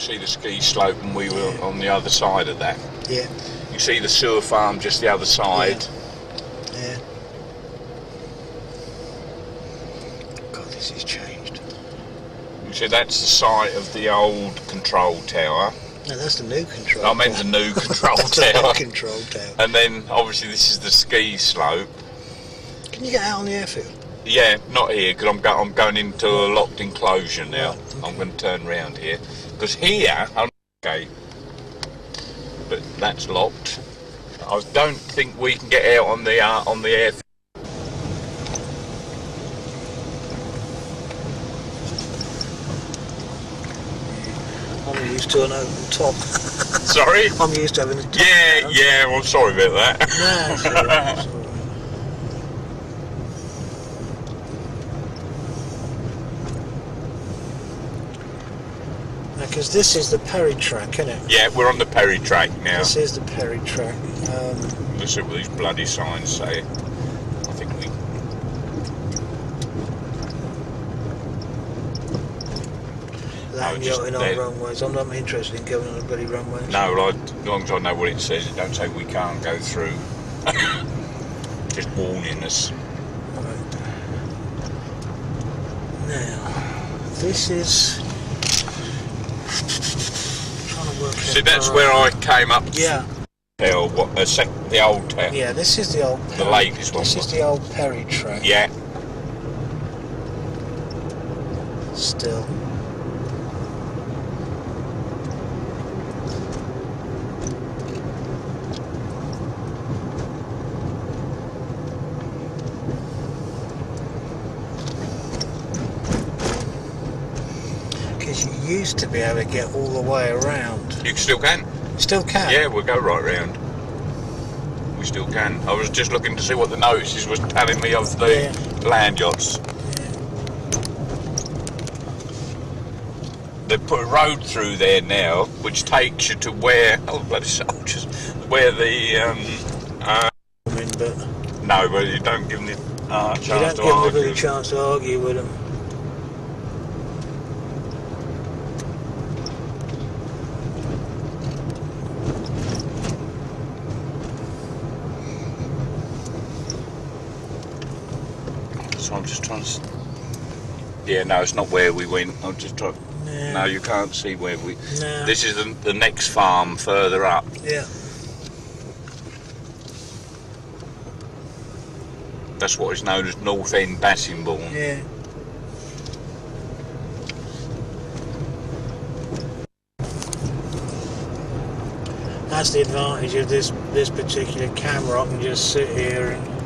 see the ski slope, and we were on the other side of that. Yeah. You see the sewer farm just the other side. Yeah. God, this has changed. You see that's the site of the old control tower. No, that's the new control. I meant the new control tower. The new control tower. And then obviously this is the ski slope. Can you get out on the airfield? Yeah, not here, because I'm going into a locked enclosure now. Right, okay. I'm going to turn round here. Because here, okay, but that's locked. I don't think we can get out on the airfield. I'm used to an open top. Sorry? I'm used to having a top. Yeah, well, sorry about that. No, it's all right, it's all right. Because this is the Perry track, isn't it? Yeah, we're on the Perry track now. This is the Perry track. Let's see what these bloody signs say. I think we... Land yachting on runways. I'm not interested in going on the bloody runways. No, well, as long as I know what it says, it don't say we can't go through. Just warning us. Right. Now, this is... See, that's where I came up. Yeah. The old town. Yeah, this is the old Perry. The latest one. This is the old Perry track. Yeah. Still. Because you used to be able to get all the way around. You still can. Still can? Yeah, we'll go right round. We still can. I was just looking to see what the notices was telling me of the land yachts. Yeah. They've put a road through there now, which takes you to where... Oh, bloody soldiers. Where the... But no, but you don't give them the chance to argue. you don't give them a chance to argue with them. So I'm just trying to... Yeah, no, it's not where we went. I'm just trying... No, you can't see where we... No. This is the next farm further up. Yeah. That's what is known as North End Bassingbourn. Yeah. That's the advantage of this particular camera. I can just sit here and...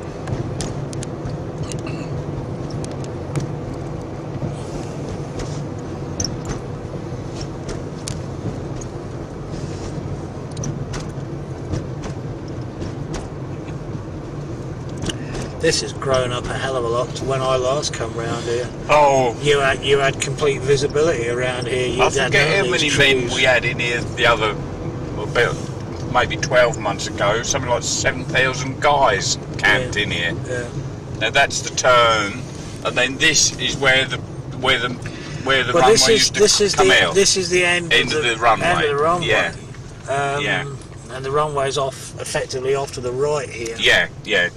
This has grown up a hell of a lot to when I last come round here. Oh, You had complete visibility around here. I forget how many men we had in here the other, about maybe 12 months ago. Something like 7,000 guys camped in here. Yeah. Now that's the turn, and then this is where the runway used to come out. This is the end of the runway. End of the runway. Yeah. Yeah. And the runway's effectively off to the right here. Yeah.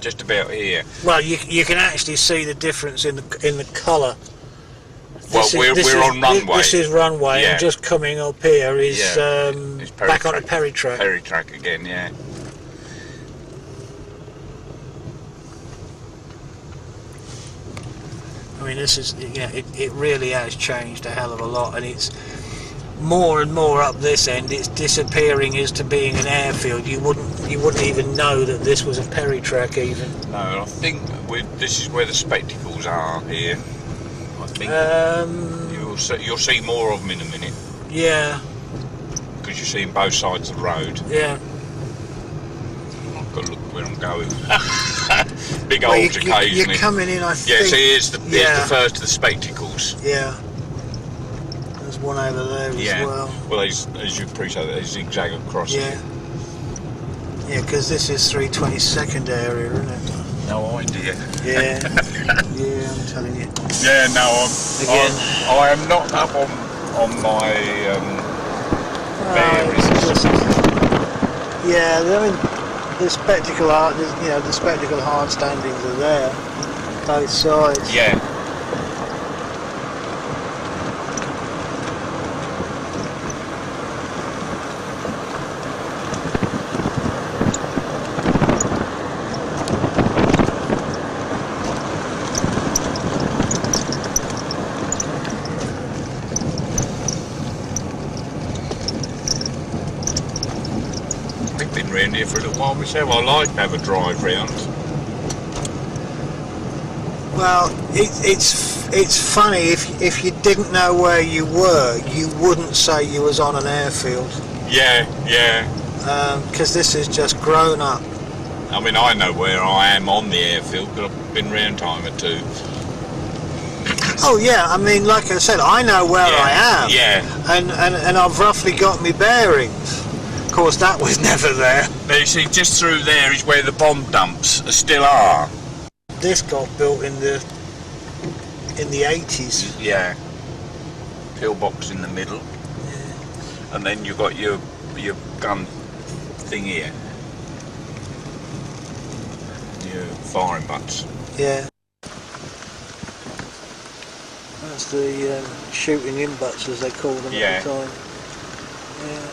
Just about here. Well, you can actually see the difference in the colour. We're on runway. This is runway, and just coming up here is back on the Perry track. Perry track again, yeah. I mean, this is it really has changed a hell of a lot, and it's more and more up this end. It's disappearing as to being an airfield. You wouldn't even know that this was a Perry track even. No, I think this is where the spectacles are here. I think you'll see more of them in a minute. Yeah. Because you're seeing both sides of the road. Yeah. I've got to look where I'm going. Big holes occasionally. You're coming in, I think. Yeah, so here's the first of the spectacles. Yeah. There's one over there as well. Well, as you appreciate, they zigzag across. Yeah. Yeah, because this is 322nd area, isn't it? No idea. Yeah. Yeah, I'm telling you. Yeah, no, Again. I am not up on my varies. Yeah, I mean, the spectacle the spectacle hard standings are there, both sides. Yeah. I've been round here for a little while myself. I like to have a drive round. Well, it's funny, if you didn't know where you were, you wouldn't say you was on an airfield. Yeah, yeah. Because this has just grown up. I mean, I know where I am on the airfield because I've been round time or two. Oh yeah, I mean, like I said, I know where I am. Yeah. And I've roughly got my bearings. Of course, that was never there. Now you see, just through there is where the bomb dumps still are. This got built in the 80s. Yeah. Pillbox in the middle. Yeah. And then you've got your gun thing here. Your firing butts. Yeah. That's the shooting in butts, as they call them at the time. Yeah.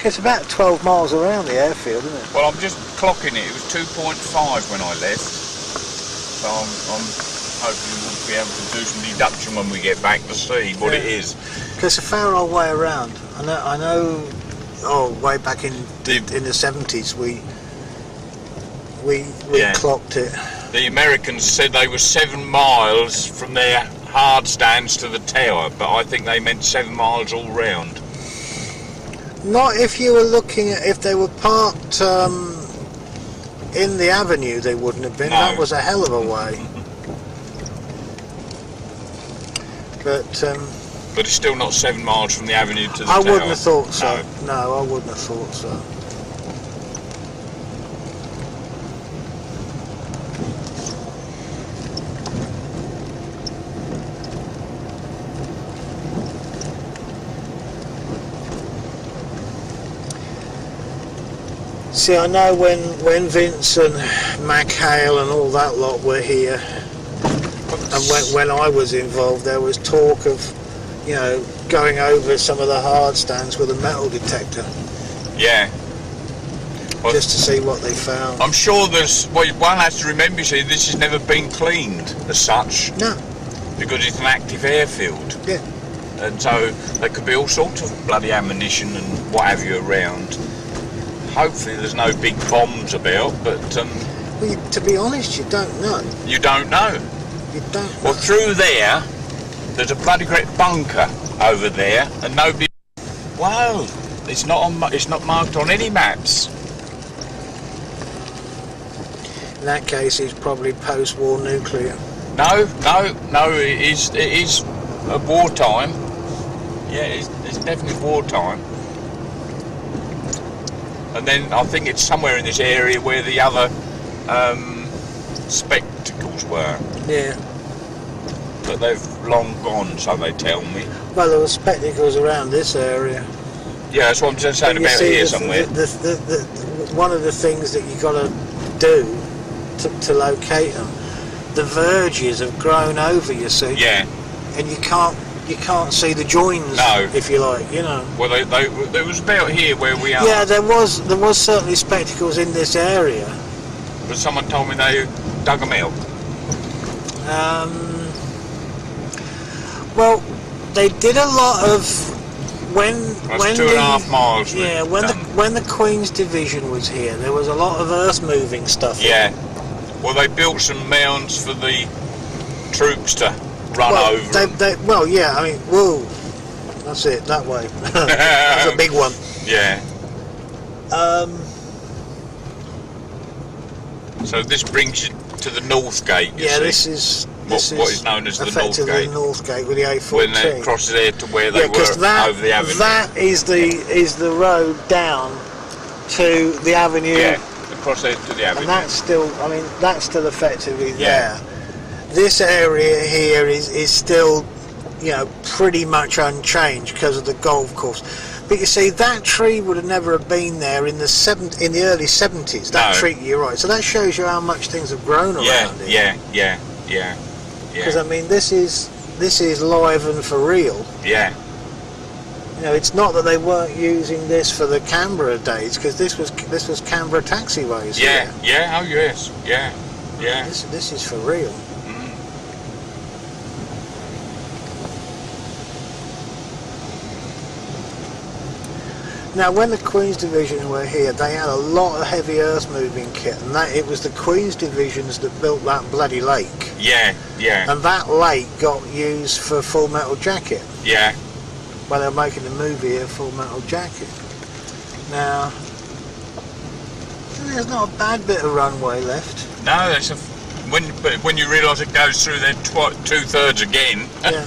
It's about 12 miles around the airfield, isn't it? Well, I'm just clocking it. It was 2.5 when I left. So I'm hoping we'll be able to do some deduction when we get back to see what it is. Because it's a fair old way around. I know. Oh, way back in the 70s, we clocked it. The Americans said they were 7 miles from their hard stands to the tower, but I think they meant 7 miles all round. Not if you were looking at, if they were parked in the avenue, they wouldn't have been. No. That was a hell of a way. But it's still not 7 miles from the avenue to the tower. I wouldn't have thought so. No, I wouldn't have thought so. See, I know when Vince and Mac Hale and all that lot were here, and when I was involved, there was talk of, going over some of the hard stands with a metal detector. Yeah. Well, just to see what they found. I'm sure one has to remember, you see, this has never been cleaned as such. No. Because it's an active airfield. Yeah. And so there could be all sorts of bloody ammunition and what have you around. Hopefully there's no big bombs about, but... well, to be honest, you don't know. You don't know? You don't know. Well, through there's a bloody great bunker over there, and nobody... Wow, it's not marked on any maps. In that case, it's probably post-war nuclear. No, it is a wartime. Yeah, it's definitely wartime. And then I think it's somewhere in this area where the other spectacles were. Yeah. But they've long gone, so they tell me. Well, there were spectacles around this area. Yeah, that's what I'm just saying about here somewhere. One of the things that you got to do to locate them, the verges have grown over, you see. Yeah. And you can't see the joins, if you like, Well, there was about here where we are. Yeah, there was certainly spectacles in this area. But someone told me they dug them out. Well, they did a lot of when 2.5 miles. Yeah, when the Queen's Division was here, there was a lot of earth-moving stuff. Yeah. Well, they built some mounds for the troops to run over. Well, yeah, I mean, whoa, that's it, that way. That's a big one. Yeah. So this brings you to the North Gate, you see? This is what is known as the North Gate. The North Gate with the A14. When they cross there to where they were over the avenue. That is the road down to the avenue. Yeah, across there to the avenue. And that's still effectively there. This area here is still, you know, pretty much unchanged because of the golf course. But you see, that tree would have never have been there in the early 70s. That tree, you're right. So that shows you how much things have grown around here. Yeah. Because I mean, this is live and for real. Yeah. You know, it's not that they weren't using this for the Canberra days, because this was Canberra taxiways. Yeah. Yeah. Oh yes. Yeah. Yeah. This is for real. Now, when the Queen's Division were here, they had a lot of heavy earth moving kit, and it was the Queen's Divisions that built that bloody lake. Yeah. And that lake got used for Full Metal Jacket. Yeah. Well, they were making the movie here, Full Metal Jacket. Now, there's not a bad bit of runway left. No, there's when you realise it goes through there 2/3 again. Yeah.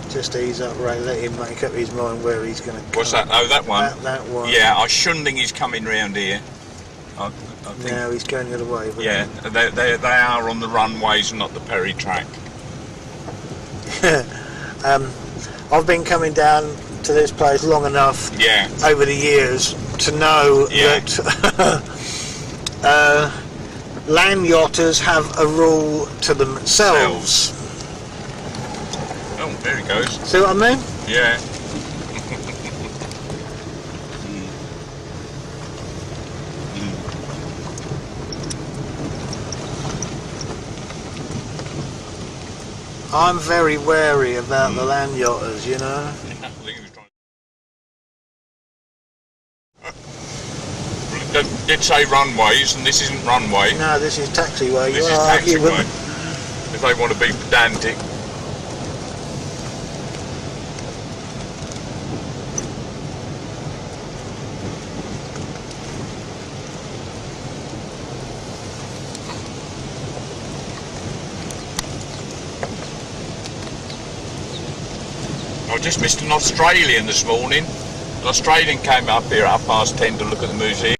Just ease up, Ray. Let him make up his mind where he's going to come. What's that? Oh, that one? That one. Yeah, I shouldn't think he's coming round here. I think, no, he's going the other way. Yeah, they are on the runways and not the Perry track. I've been coming down to this place long enough over the years to know that land yachters have a rule to themselves. Oh, there he goes. See what I mean? Yeah. I'm very wary about the land yachters, you know. Did say runways, and this isn't runway. No, this is taxiway. This is taxiway. If they want to be pedantic. I just missed an Australian this morning. An Australian came up here at 10:30 to look at the museum.